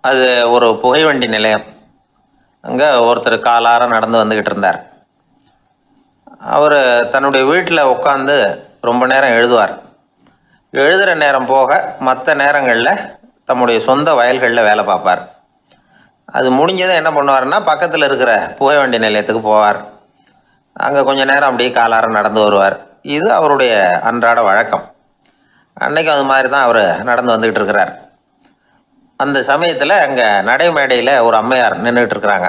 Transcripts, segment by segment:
அது ஒரு புகைவண்டி நிலையம். அங்கே ஒருத்தர் காலார நடந்து வந்துக்கிட்டு இருந்தார். அவர் தன்னுடைய வீட்டில் உட்காந்து ரொம்ப நேரம் எழுதுவார். எழுதுகிற நேரம் போக மற்ற நேரங்களில் தம்முடைய சொந்த வயல்களில் வேலை பார்ப்பார். அது முடிஞ்சதை என்ன பண்ணுவார்னா, பக்கத்தில் இருக்கிற புகைவண்டி நிலையத்துக்கு போவார். அங்கே கொஞ்சம் நேரம் அப்படியே காலார நடந்து வருவார். இது அவருடைய அன்றாட வழக்கம். அன்னைக்கும் அது மாதிரி தான் அவர் நடந்து வந்துக்கிட்டு இருக்கிறார். அந்த சமயத்தில் அங்கே நடைமேடையில் ஒரு அம்மையார் நின்றுட்டு இருக்கிறாங்க.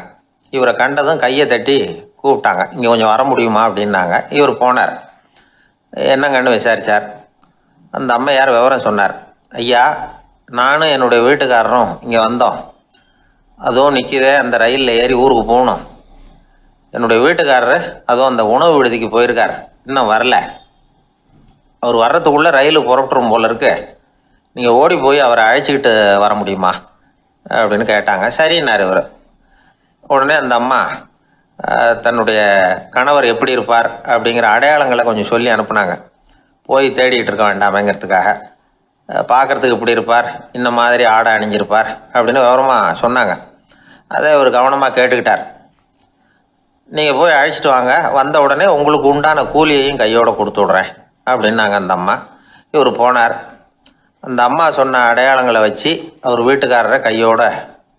இவரை கண்டதும் கையை தட்டி கூப்பிட்டாங்க. இங்கே கொஞ்சம் வர முடியுமா அப்படின்னாங்க. இவர் போனார். என்னங்கன்னு விசாரித்தார். அந்த அம்மையார் விவரம் சொன்னார். ஐயா, நானும் என்னுடைய வீட்டுக்காரரும் இங்கே வந்தோம். அதுவும் நிற்கிதே, அந்த ரயிலில் ஏறி ஊருக்கு போகணும். என்னுடைய வீட்டுக்காரரு அதுவும் அந்த உணவு விடுதிக்கு போயிருக்கார், இன்னும் வரல. அவர் வர்றதுக்குள்ளே ரயில் புறப்பட்டுரும் போல இருக்கு. நீங்கள் ஓடி போய் அவரை அழைச்சிக்கிட்டு வர முடியுமா அப்படின்னு கேட்டாங்க. சரின்னார் இவர். உடனே அந்த அம்மா தன்னுடைய கணவர் எப்படி இருப்பார் அப்படிங்கிற அடையாளங்களை கொஞ்சம் சொல்லி அனுப்புனாங்க. போய் தேடிட்டு இருக்க வேண்டாமேங்கிறதுக்காக. பார்க்குறதுக்கு இப்படி இருப்பார், இந்த மாதிரி ஆடை அணிஞ்சிருப்பார் அப்படின்னு விவரமாக சொன்னாங்க. அதை இவர் கவனமாக கேட்டுக்கிட்டார். நீங்கள் போய் அழைச்சிட்டு வாங்க, வந்த உடனே உங்களுக்கு உண்டான கூலியையும் கையோடு கொடுத்து விட்றேன் அப்படின்னாங்க அந்த அம்மா. இவர் போனார். அந்த அம்மா சொன்ன அடையாளங்களை வச்சு அவர் வீட்டுக்காரரை கையோட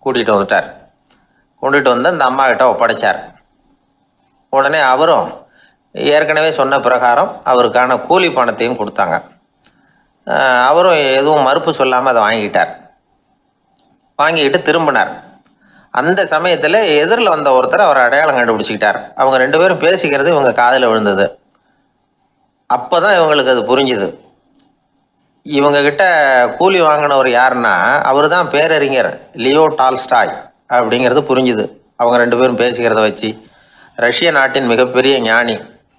கூட்டிகிட்டு வந்துட்டார். கொண்டுட்டு வந்து அந்த அம்மா கிட்ட ஒப்படைச்சார். உடனே அவரும் ஏற்கனவே சொன்ன பிரகாரம் அவருக்கான கூலி பணத்தையும் கொடுத்தாங்க. அவரும் எதுவும் மறுப்பு சொல்லாமல் அதை வாங்கிக்கிட்டார். வாங்கிக்கிட்டு திரும்பினார். அந்த சமயத்தில் எதிரில் வந்த ஒருத்தர் அவர் அடையாளம் கண்டுபிடிச்சிக்கிட்டார். அவங்க ரெண்டு பேரும் பேசிக்கிறது இவங்க காதில் விழுந்தது. அப்போ தான் இவங்களுக்கு அது புரிஞ்சுது. இவங்ககிட்ட கூலி வாங்கினவர் யாருன்னா, அவர் தான் பேரறிஞர் லியோ டால்ஸ்டாய் அப்படிங்கிறது புரிஞ்சுது அவங்க ரெண்டு பேரும் பேசிக்கிறத வச்சு. ரஷ்ய நாட்டின் மிகப்பெரிய ஞானி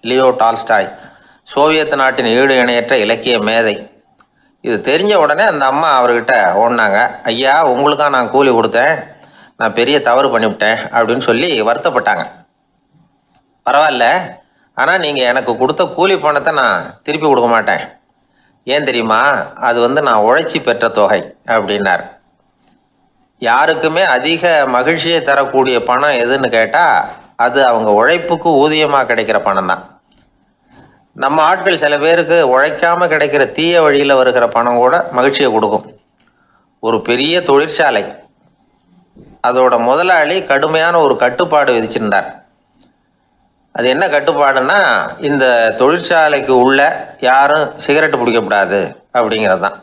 லியோ டால்ஸ்டாய், சோவியத் நாட்டின் ஈடு இணையற்ற இலக்கிய மேதை. இது தெரிஞ்ச உடனே அந்த அம்மா அவர்கிட்ட ஓடினாங்க. ஐயா, உங்களுக்காக நான் கூலி கொடுத்தேன், நான் பெரிய தவறு பண்ணிவிட்டேன் அப்படின்னு சொல்லி வருத்தப்பட்டாங்க. பரவாயில்ல, ஆனால் நீங்கள் எனக்கு கொடுத்த கூலி பணத்தை நான் திருப்பி கொடுக்க மாட்டேன். ஏன் தெரியுமா, அது நான் உழைச்சி பெற்ற தொகை அப்படின்னார். யாருக்குமே அதிக மகிழ்ச்சியை தரக்கூடிய பணம் எதுன்னு கேட்டால், அது அவங்க உழைப்புக்கு ஊதியமாக கிடைக்கிற பணம் தான். நம்ம ஆட்கள் சில பேருக்கு உழைக்காமல் கிடைக்கிற தீய வழியில் வருகிற பணம் கூட மகிழ்ச்சியை கொடுக்கும். ஒரு பெரிய தொழிற்சாலை, அதோட முதலாளி கடுமையான ஒரு கட்டுப்பாடு விதிச்சிருந்தார். அது என்ன கட்டுப்பாடுன்னா, இந்த தொழிற்சாலைக்கு உள்ள யாரும் சிகரெட்டு பிடிக்கக்கூடாது அப்படிங்கிறது தான்.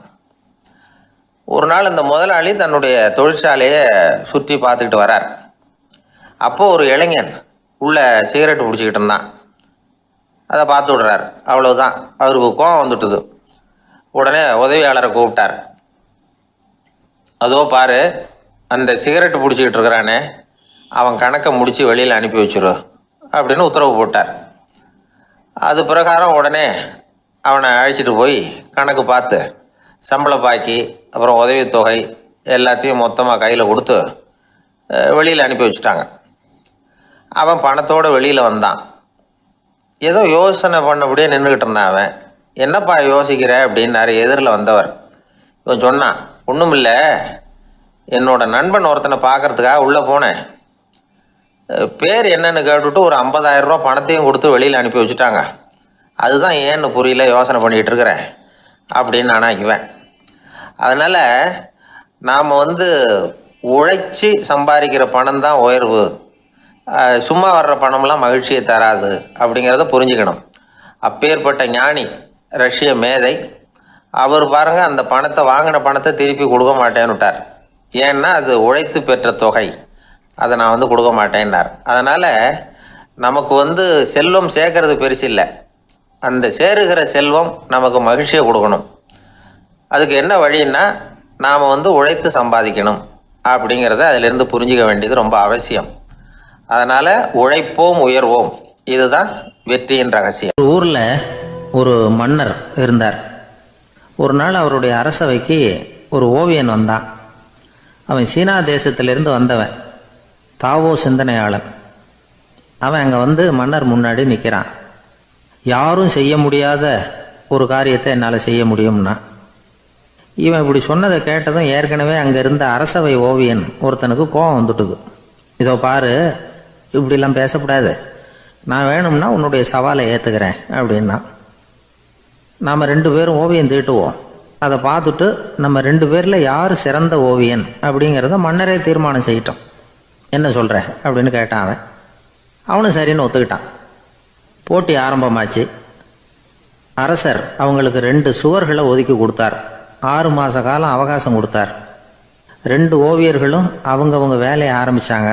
ஒரு நாள் இந்த முதலாளி தன்னுடைய தொழிற்சாலையை சுற்றி பார்த்துக்கிட்டு வரார். அப்போது ஒரு இளைஞன் உள்ள சிகரெட்டு பிடிச்சிக்கிட்டு இருந்தான். அதை பார்த்து விடுறார். அவ்வளவுதான், அவருக்கு கோபம் வந்துட்டுது. உடனே உதவியாளரை கூப்பிட்டார். அதோ பாரு, அந்த சிகரெட்டு பிடிச்சிக்கிட்டு இருக்கிறானே, அவன் கணக்கை முடித்து வெளியில் அனுப்பி வச்சிரு அப்படின்னு உத்தரவு போட்டார். அது பிரகாரம் உடனே அவனை அழைச்சிட்டு போய் கணக்கு பார்த்து சம்பள பாக்கி அப்புறம் உதவித்தொகை எல்லாத்தையும் மொத்தமாக கையில் கொடுத்து வெளியில் அனுப்பி வச்சுட்டாங்க. அவன் பணத்தோடு வெளியில் வந்தான். ஏதோ யோசனை பண்ணபடியே நின்றுக்கிட்டு இருந்தான். அவன் என்னப்பா யோசிக்கிற அப்படின்னாரு எதிரில் வந்தவர். இவன் சொன்னான், ஒன்றும் இல்லை, என்னோட நண்பன் ஒருத்தனை பார்க்கறதுக்காக உள்ளே போனேன். பேர் என்னன்னு கேட்டுவிட்டு ஒரு 50,000 ரூபா பணத்தையும் கொடுத்து வெளியில் அனுப்பி வச்சுட்டாங்க. அதுதான் ஏன்னு புரியல, யோசனை பண்ணிகிட்டு இருக்கிறேன் அப்படின்னு நானா இவன். அதனால் நாம் உழைச்சி சம்பாதிக்கிற பணம் தான் உயர்வு, சும்மா வர்ற பணம்லாம் மகிழ்ச்சியை தராது அப்படிங்கிறத புரிஞ்சுக்கணும். அப்பேற்பட்ட ஞானி ரஷ்ய மேதை அவர் பாருங்க, அந்த பணத்தை வாங்கின பணத்தை திருப்பி கொடுக்க மாட்டேன்னு விட்டார். ஏன்னா அது உழைத்து பெற்ற தொகை, அதை நான் கொடுக்க மாட்டேன்னார். அதனால் நமக்கு செல்வம் சேர்க்கறது பெருசு இல்லை, அந்த சேருகிற செல்வம் நமக்கு மகிழ்ச்சியை கொடுக்கணும். அதுக்கு என்ன வழின்னா, நாம் உழைத்து சம்பாதிக்கணும் அப்படிங்கிறத அதிலிருந்து புரிஞ்சிக்க வேண்டியது ரொம்ப அவசியம். அதனால் உழைப்போம் உயர்வோம், இதுதான் வெற்றியின் ரகசியம். ஒரு ஊரில் ஒரு மன்னர் இருந்தார். ஒரு நாள் அவருடைய அரசவைக்கு ஒரு ஓவியன் வந்தான். அவன் சீனா தேசத்திலிருந்து வந்தவன், தாவோ சிந்தனையாளன். அவன் அங்கே மன்னர் முன்னாடி நிற்கிறான். யாரும் செய்ய முடியாத ஒரு காரியத்தை என்னால் செய்ய முடியும்னா, இவன் இப்படி சொன்னதை கேட்டதும் ஏற்கனவே அங்கே இருந்த அரசவை ஓவியன் ஒருத்தனுக்கு கோபம் வந்துட்டுது. இதோ பாரு, இப்படிலாம் பேசக்கூடாது, நான் வேணும்னா உன்னுடைய சவாலை ஏற்றுக்கிறேன் அப்படின்னா. நாம் 2 பேரும் ஓவியம் தீட்டுவோம், அதை பார்த்துட்டு நம்ம 2 பேரில் யார் சிறந்த ஓவியன் அப்படிங்கிறத மன்னரே தீர்மானம் செய்யட்டும், என்ன சொல்கிற அப்படின்னு கேட்டான் அவன். அவனும் சரின்னு ஒத்துக்கிட்டான். போட்டி ஆரம்பமாச்சு. அரசர் அவங்களுக்கு 2 சுவர்களை ஒதுக்கி கொடுத்தார். 6 மாத காலம் அவகாசம் கொடுத்தார். 2 ஓவியர்களும் அவங்கவுங்க வேலையை ஆரம்பித்தாங்க.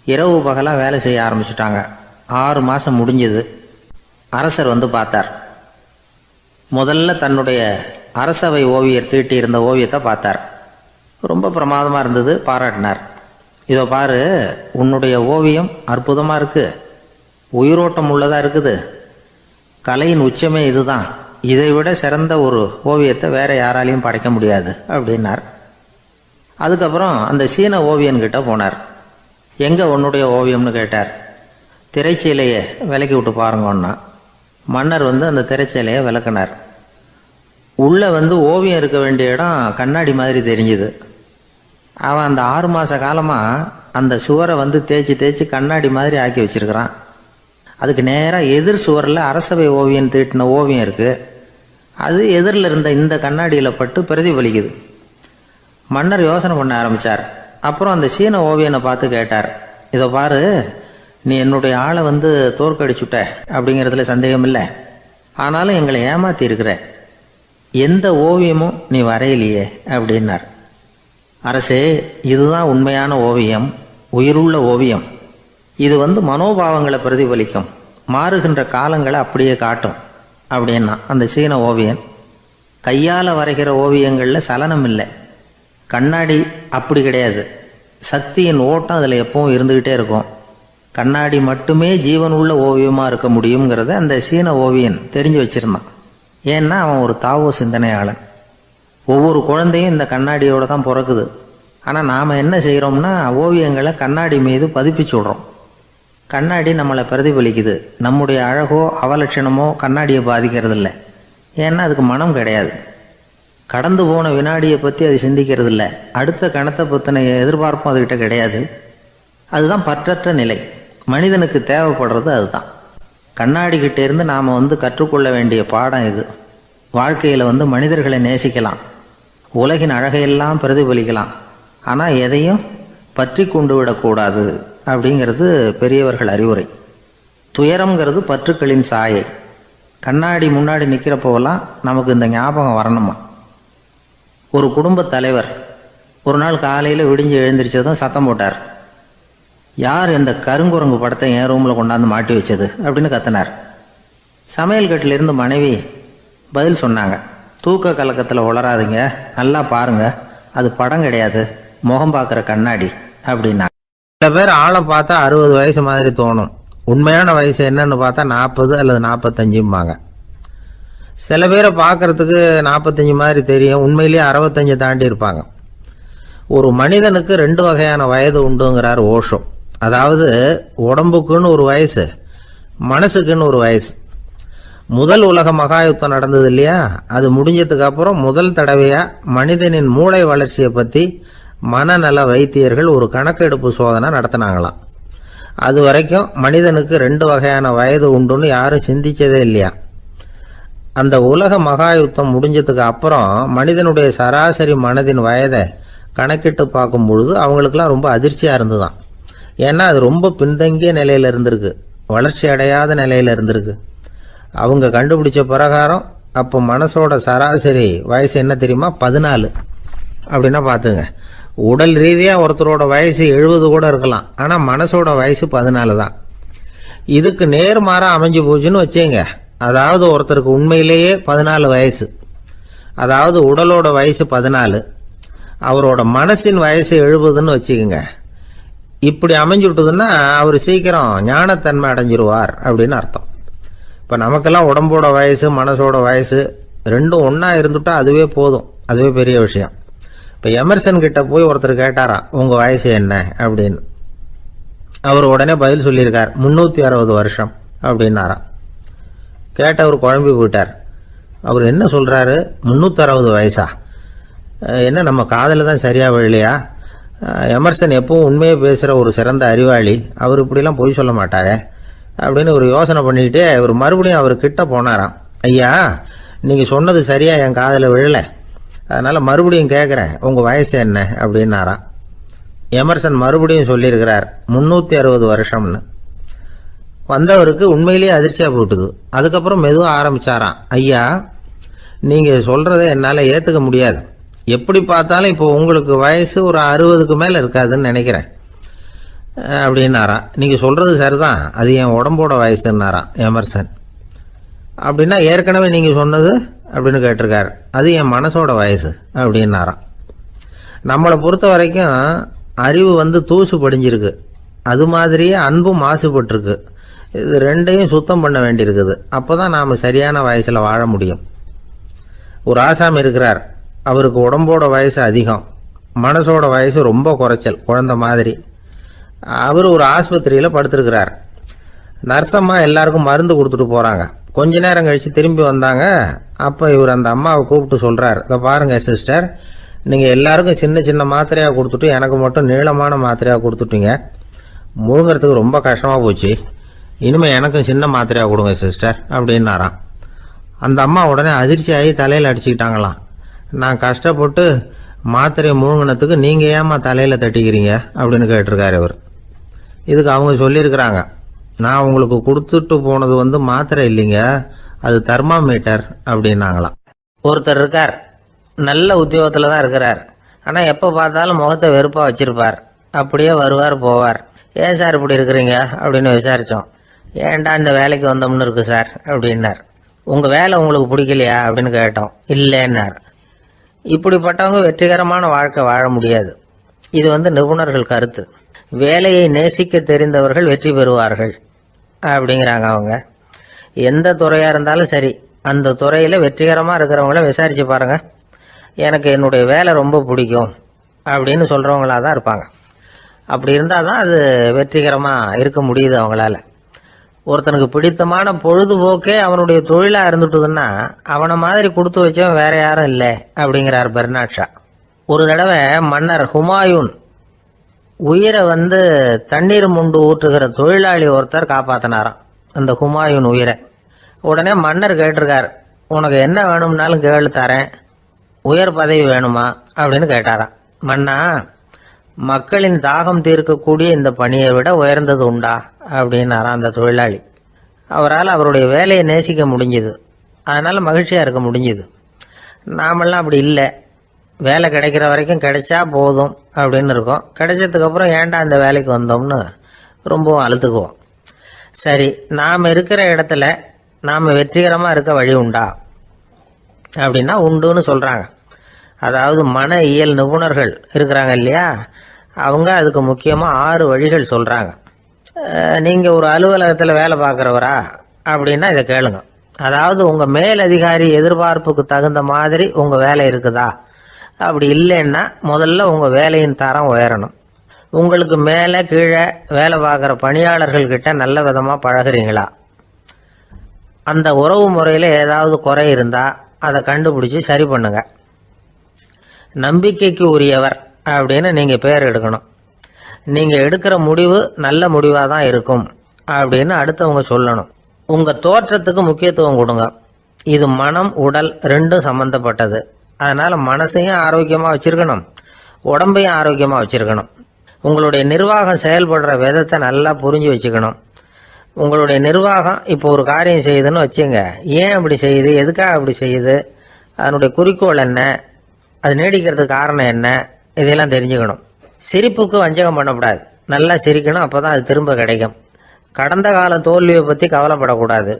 இரவு பகலாக வேலை செய்ய ஆரம்பிச்சுட்டாங்க. 6 மாதம் முடிஞ்சது. அரசர் வந்து பார்த்தார். முதல்ல தன்னுடைய அரசவை ஓவியர் தீட்டியிருந்த ஓவியத்தை பார்த்தார். ரொம்ப பிரமாதமாக இருந்தது, பாராட்டினார். இதோ பாரு, உன்னுடைய ஓவியம் அற்புதமாக இருக்குது, உயிரோட்டம் உள்ளதாக இருக்குது, கலையின் உச்சமே இதுதான், இதை விட சிறந்த ஒரு ஓவியத்தை வேற யாராலையும் படைக்க முடியாது அப்படின்னார். அதுக்கப்புறம் அந்த சீன ஓவியன்கிட்ட போனார். எங்கே உன்னுடைய ஓவியம்னு கேட்டார். திரைச்சீலையை விலக்கி விட்டு பாருங்கன்னா. மன்னர் வந்து அந்த திரைச்சீலையை விளக்குனார். உள்ளே வந்து ஓவியம் இருக்க வேண்டிய இடம் கண்ணாடி மாதிரி தெரிஞ்சுது. அவன் அந்த 6 மாத காலமாக அந்த சுவரை வந்து தேய்ச்சி தேய்ச்சி கண்ணாடி மாதிரி ஆக்கி வச்சிருக்கிறான். அதுக்கு நேராக எதிர் சுவரில் அரசவை ஓவியன் தீட்டின ஓவியம் இருக்குது. அது எதிரில் இருந்த இந்த கண்ணாடியில் பட்டு பிரதிபலிக்குது. மன்னர் யோசனை பண்ண ஆரம்பித்தார். அப்புறம் அந்த சீன ஓவியனை பார்த்து கேட்டார், இதை பாரு, நீ என்னுடைய ஆளை வந்து தோற்கடிச்சுட்ட அப்படிங்கிறதுல சந்தேகம் இல்லை, ஆனாலும் எங்களை ஏமாற்றி இருக்கிற, எந்த ஓவியமும் நீ வரையிலையே அப்படின்னார். அரசே, இதுதான் உண்மையான ஓவியம், உயிருள்ள ஓவியம். இது வந்து மனோபாவங்களை பிரதிபலிக்கும், மாறுகின்ற காலங்களை அப்படியே காட்டும் அப்படின்னா அந்த சீன ஓவியன். கையால் வரைகிற ஓவியங்களில் சலனம் இல்லை, கண்ணாடி அப்படி கிடையாது, சக்தியின் ஓட்டம் அதில் எப்பவும் இருந்துக்கிட்டே இருக்கும். கண்ணாடி மட்டுமே ஜீவனுள்ள ஓவியமாக இருக்க முடியுங்கிறத அந்த சீன ஓவியன் தெரிஞ்சு வச்சிருந்தான். ஏன்னா அவன் ஒரு தாவோ சிந்தனையாளன். ஒவ்வொரு குழந்தையும் இந்த கண்ணாடியோடு தான் பிறக்குது. ஆனால் நாம் என்ன செய்கிறோம்னா ஓவியங்களை கண்ணாடி மீது பதிப்பிச்சு விடுறோம். கண்ணாடி நம்மளை பிரதிபலிக்குது. நம்முடைய அழகோ அவலட்சணமோ கண்ணாடியை பாதிக்கிறது இல்லை. ஏன்னா அதுக்கு மனம் கிடையாது. கடந்து போன வினாடியை பற்றி அது சிந்திக்கிறது இல்லை. அடுத்த கணத்தை பற்றின எதிர்பார்ப்பும் அதுகிட்ட கிடையாது. அதுதான் பற்றற்ற நிலை. மனிதனுக்கு தேவைப்படுறது அதுதான். கண்ணாடி கிட்டே இருந்து நாம் வந்து கற்றுக்கொள்ள வேண்டிய பாடம் இது. வாழ்க்கையில் வந்து மனிதர்களை நேசிக்கலாம், உலகின் அழகையெல்லாம் பிரதிபலிக்கலாம், ஆனால் எதையும் பற்றி கொண்டு விடக்கூடாது அப்படிங்கிறது பெரியவர்கள் அறிவுரை. துயரம்ங்கிறது பற்றுக்களின் சாயை. கண்ணாடி முன்னாடி நிற்கிறப்போவெல்லாம் நமக்கு இந்த ஞாபகம் வரணுமா. ஒரு குடும்பத் தலைவர் ஒரு நாள் காலையில் விடிஞ்சு எழுந்திரிச்சதும் சத்தம் போட்டார். யார் இந்த கருங்குரங்கு படத்தை என் ரூமில் கொண்டாந்து மாட்டி வச்சது அப்படின்னு கத்தினார். சமையல் கட்டிலிருந்து மனைவி பதில் சொன்னாங்க, தூக்க கலக்கத்தில் உளராதுங்க, நல்லா பாருங்க, அது படம் கிடையாது, முகம் பார்க்குற கண்ணாடி அப்படின்னா. சில பேர் ஆளை பார்த்தா 60 வயசு மாதிரி தோணும், உண்மையான வயசு என்னன்னு பார்த்தா 40 அல்லது 45ம்பாங்க. சில பேரை பார்க்கறதுக்கு 45 மாதிரி தெரியும், உண்மையிலேயே 65 தாண்டி இருப்பாங்க. ஒரு மனிதனுக்கு 2 வகையான வயது உண்டுங்கிறார் ஓஷோ. அதாவது உடம்புக்குன்னு ஒரு வயசு, மனசுக்குன்னு ஒரு வயசு. முதல் உலக மகாயுத்தம் நடந்தது இல்லையா, அது முடிஞ்சதுக்கு அப்புறம் முதல் தடவையா மனிதனின் மூளை வளர்ச்சியை பற்றி மனநல வைத்தியர்கள் ஒரு கணக்கெடுப்பு சோதனை நடத்தினாங்களாம். அது வரைக்கும் மனிதனுக்கு 2 வகையான வயது உண்டுன்னு யாரும் சிந்திச்சதே இல்லையா. அந்த உலக மகாயுத்தம் முடிஞ்சதுக்கு அப்புறம் மனிதனுடைய சராசரி மனதின் வயதை கணக்கிட்டு பார்க்கும் பொழுது அவங்களுக்கெல்லாம் ரொம்ப அதிர்ச்சியாக இருந்துதான். ஏன்னா அது ரொம்ப பின்தங்கிய நிலையில் இருந்திருக்கு, வளர்ச்சி அடையாத நிலையில் இருந்திருக்கு. அவங்க கண்டுபிடிச்ச பிரகாரம் அப்போ மனசோட சராசரி வயசு என்ன தெரியுமா, 14. அப்படின்னா பார்த்துங்க, உடல் ரீதியாக ஒருத்தரோட வயசு 70 கூட இருக்கலாம், ஆனால் மனசோட வயசு 14 தான். இதுக்கு நேர்மாறாக அமைஞ்சு போச்சுன்னு வச்சுங்க. அதாவது ஒருத்தருக்கு உண்மையிலேயே 14 வயசு, அதாவது உடலோட வயசு 14, அவரோட மனசின் வயசு 70ன்னு வச்சுக்கோங்க. இப்படி அமைஞ்சுட்டுதுன்னா அவர் சீக்கிரம் ஞானத்தன்மை அடைஞ்சிருவார் அப்படின்னு அர்த்தம். இப்போ நமக்கெல்லாம் உடம்போட வயசு மனசோட வயசு 2 ஒன்றா இருந்துட்டா அதுவே போதும், அதுவே பெரிய விஷயம். இப்போ எமர்சன் கிட்ட போய் ஒருத்தர் கேட்டாராம், உங்கள் வயசு என்ன அப்படின்னு. அவர் உடனே பதில் சொல்லியிருக்கார், 360 வருஷம் அப்படின்னாராம். கேட்டவர் குழம்பி போயிட்டார். அவர் என்ன சொல்கிறாரு, 360 வயசா, என்ன நம்ம காதில் தான் சரியாக விழலையா? எமர்சன் எப்பவும் உண்மையை பேசுகிற ஒரு சிறந்த அறிவாளி, அவர் இப்படிலாம் பொய் சொல்ல மாட்டாரே அப்படின்னு ஒரு யோசனை பண்ணிக்கிட்டே அவர் மறுபடியும் அவர் கிட்ட போனாராம். ஐயா, நீங்கள் சொன்னது சரியாக என் காதில் விழலை, அதனால் மறுபடியும் கேட்குறேன், உங்கள் வயசு என்ன அப்படின்னாராம். எமர்சன் மறுபடியும் சொல்லியிருக்கிறார் 360 வருஷம்னு. வந்தவருக்கு உண்மையிலேயே அதிர்ச்சியாக போட்டுது. அதுக்கப்புறம் மெதுவாக ஆரம்பிச்சாராம். ஐயா, நீங்கள் சொல்கிறத என்னால் ஏற்றுக்க முடியாது. எப்படி பார்த்தாலும் இப்போ உங்களுக்கு வயசு ஒரு 60க்கு மேலே இருக்காதுன்னு நினைக்கிறேன் அப்படின்னாராம். நீங்கள் சொல்கிறது சரிதான், அது என் உடம்போட வயசுன்னாராம் எமர்சன். அப்படின்னா ஏற்கனவே நீங்கள் சொன்னது அப்படின்னு கேட்டிருக்காரு, அது என் மனசோட வயசு அப்படின்னாராம். நம்மளை பொறுத்த வரைக்கும் அறிவு தூசு படிஞ்சிருக்கு, அது மாதிரியே அன்பும் மாசுபட்டிருக்கு. இது ரெண்டையும் சுத்தம் பண்ண வேண்டியிருக்குது. அப்போ தான் நாம் சரியான வயசில் வாழ முடியும். ஒரு ஆசாமி இருக்கிறார், அவருக்கு உடம்போட வயசு அதிகம், மனசோட வயசு ரொம்ப குறைச்சல், குழந்தை மாதிரி. அவர் ஒரு ஆஸ்பத்திரியில் படுத்திருக்கிறார். நர்சம்மா எல்லாருக்கும் மருந்து கொடுத்துட்டு போகிறாங்க. கொஞ்ச நேரம் கழித்து திரும்பி வந்தாங்க. அப்போ இவர் அந்த அம்மாவை கூப்பிட்டு சொல்கிறார், இதை பாருங்கள் சிஸ்டர், நீங்கள் எல்லாருக்கும் சின்ன சின்ன மாத்திரையாக கொடுத்துட்டு எனக்கு மட்டும் நீளமான மாத்திரையாக கொடுத்துட்டீங்க. முழுங்கிறதுக்கு ரொம்ப கஷ்டமாக போச்சு. இனிமேல் எனக்கும் சின்ன மாத்திரையாக கொடுங்க சிஸ்டர் அப்படின்னாராம். அந்த அம்மா உடனே அதிர்ச்சியாகி தலையில் அடிச்சுக்கிட்டாங்களாம். நான் கஷ்டப்பட்டு மாத்திரையை முழுங்கினத்துக்கு நீங்கள் ஏமா தலையில் தட்டிக்கிறீங்க அப்படின்னு கேட்டிருக்காரு இவர். இதுக்கு அவங்க சொல்லியிருக்கிறாங்க, நான் உங்களுக்கு கொடுத்துட்டு போனது மாத்திரை இல்லைங்க, அது தெர்மாமீட்டர் அப்படின்னாங்களாம். ஒருத்தர் இருக்கார், நல்ல உத்தியோகத்தில் தான் இருக்கிறார். ஆனால் எப்போ பார்த்தாலும் முகத்தை வெறுப்பாக வச்சிருப்பார். அப்படியே வருவார் போவார். ஏன் சார் இப்படி இருக்கிறீங்க அப்படின்னு விசாரித்தோம். ஏன்டா இந்த வேலைக்கு வந்தோம்னு இருக்கு சார் அப்படின்னார். உங்கள் வேலை உங்களுக்கு பிடிக்கலையா அப்படின்னு கேட்டோம். இல்லைன்னார். இப்படிப்பட்டவங்க வெற்றிகரமான வாழ்க்கை வாழ முடியாது. இது நிபுணர்கள் கருத்து. வேலையை நேசிக்க தெரிந்தவர்கள் வெற்றி பெறுவார்கள் அப்படிங்கிறாங்க அவங்க. எந்த துறையாக இருந்தாலும் சரி, அந்த துறையில் வெற்றிகரமாக இருக்கிறவங்கள விசாரித்து பாருங்கள். எனக்கு என்னுடைய வேலை ரொம்ப பிடிக்கும் அப்படின்னு சொல்கிறவங்களாக தான் இருப்பாங்க. அப்படி இருந்தால் தான் அது வெற்றிகரமாக இருக்க முடியுது அவங்களால. ஒருத்தனுக்கு பிடித்தமான பொழுதுபோக்கே அவனுடைய தொழிலாக இருந்துட்டுதுன்னா அவனை மாதிரி கொடுத்து வச்சவன் வேற யாரும் இல்லை அப்படிங்கிறார் பெர்னாட் ஷா. ஒரு தடவை மன்னர் ஹுமாயூன் உயிரை தண்ணீர் முண்டு ஊற்றுகிற தொழிலாளி ஒருத்தர் காப்பாற்றினாராம் அந்த ஹுமாயூன் உயிரை. உடனே மன்னர் கேட்டிருக்கார், உனக்கு என்ன வேணும்னாலும் கேளு தரேன், உயர் பதவி வேணுமா அப்படின்னு கேட்டாராம். மன்னா, மக்களின் தாகம் தீர்க்கக்கூடிய இந்த பணியை விட உயர்ந்தது உண்டா அப்படின்னாராம் அந்த தொழிலாளி. அவரால் அவருடைய வேலையை நேசிக்க முடிஞ்சுது, அதனால் மகிழ்ச்சியாக இருக்க முடிஞ்சுது. நாமெல்லாம் அப்படி இல்லை. வேலை கிடைக்கிற வரைக்கும் கிடைச்சா போதும் அப்படின்னு இருக்கோம். கிடைச்சதுக்கப்புறம் ஏன்டா அந்த வேலைக்கு வந்தோம்னு ரொம்பவும் அழுத்துக்குவோம். சரி, நாம் இருக்கிற இடத்துல நாம் வெற்றிகரமாக இருக்க வழி உண்டா அப்படின்னா உண்டுன்னு சொல்கிறாங்க. அதாவது மன இயல் நிபுணர்கள் இருக்கிறாங்க இல்லையா, அவங்க அதுக்கு முக்கியமாக 6 வழிகள் சொல்கிறாங்க. நீங்கள் ஒரு அலுவலகத்தில் வேலை பார்க்குறவரா அப்படின்னா இதை கேளுங்க. அதாவது உங்கள் மேலதிகாரி எதிர்பார்ப்புக்கு தகுந்த மாதிரி உங்கள் வேலை இருக்குதா? அப்படி இல்லைன்னா முதல்ல உங்கள் வேலையின் தரம் உயரணும். உங்களுக்கு மேலே கீழே வேலை பார்க்குற பணியாளர்கள்கிட்ட நல்ல விதமாக பழகுறீங்களா? அந்த உறவு முறையில் ஏதாவது குறை இருந்தால் அதை கண்டுபிடிச்சி சரி பண்ணுங்க. நம்பிக்கைக்கு உரியவர் அப்படின்னு நீங்கள் பேர் எடுக்கணும். நீங்கள் எடுக்கிற முடிவு நல்ல முடிவாக தான் இருக்கும் அப்படின்னு அடுத்தவங்க சொல்லணும். உங்கள் தோற்றத்துக்கு முக்கியத்துவம் கொடுங்க. இது மனம் உடல் ரெண்டும் சம்மந்தப்பட்டது. அதனால் மனசையும் ஆரோக்கியமாக வச்சுருக்கணும், உடம்பையும் ஆரோக்கியமாக வச்சுருக்கணும். உங்களுடைய நிர்வாகம் செயல்படுற விதத்தை நல்லா புரிஞ்சு வச்சுக்கணும். உங்களுடைய நிர்வாகம் இப்போ ஒரு காரியம் செய்யுதுன்னு வச்சுங்க, ஏன் அப்படி செய்யுது, எதுக்காக அப்படி செய்யுது, அதனுடைய குறிக்கோள் என்ன, அது நீடிக்கிறதுக்கு காரணம் என்ன, இதையெல்லாம் தெரிஞ்சுக்கணும். சிரிப்புக்கு வஞ்சகம் பண்ணக்கூடாது, நல்லா சிரிக்கணும், அப்போ தான் அது திரும்ப கிடைக்கும். கடந்த கால தோல்வியை பற்றி கவலைப்படக்கூடாது.